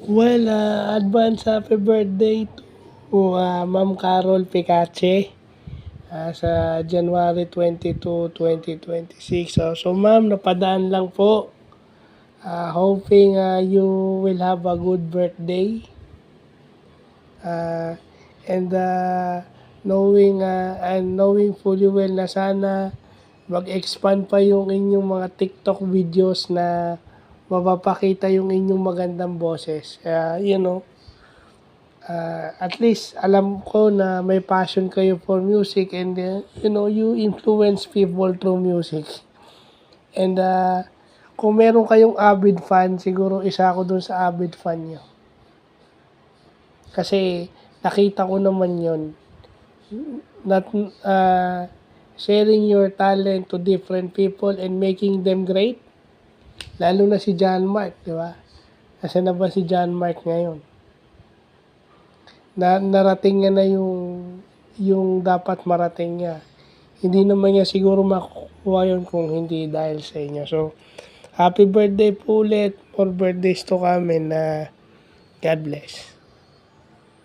Well, advance happy birthday to Ma'am Carol Picache sa January 22, 2026. So ma'am, napadaan lang po. Hoping you will have a good birthday. And knowing fully well na sana mag-expand pa yung inyong mga TikTok videos na mapapakita yung inyong magandang boses. At least alam ko na may passion kayo for music and you influence people through music. And kung meron kayong avid fan, siguro isa ako dun sa avid fan nyo. Kasi nakita ko naman yon. Not, sharing your talent to different people and making them great. Lalo na si John Mark, di ba? Nasaan na ba si John Mark ngayon? Narating niya na yung dapat marating niya. Hindi naman niya siguro makukuha yun kung hindi dahil sa inyo. So, happy birthday po ulit. More birthdays to come and God bless.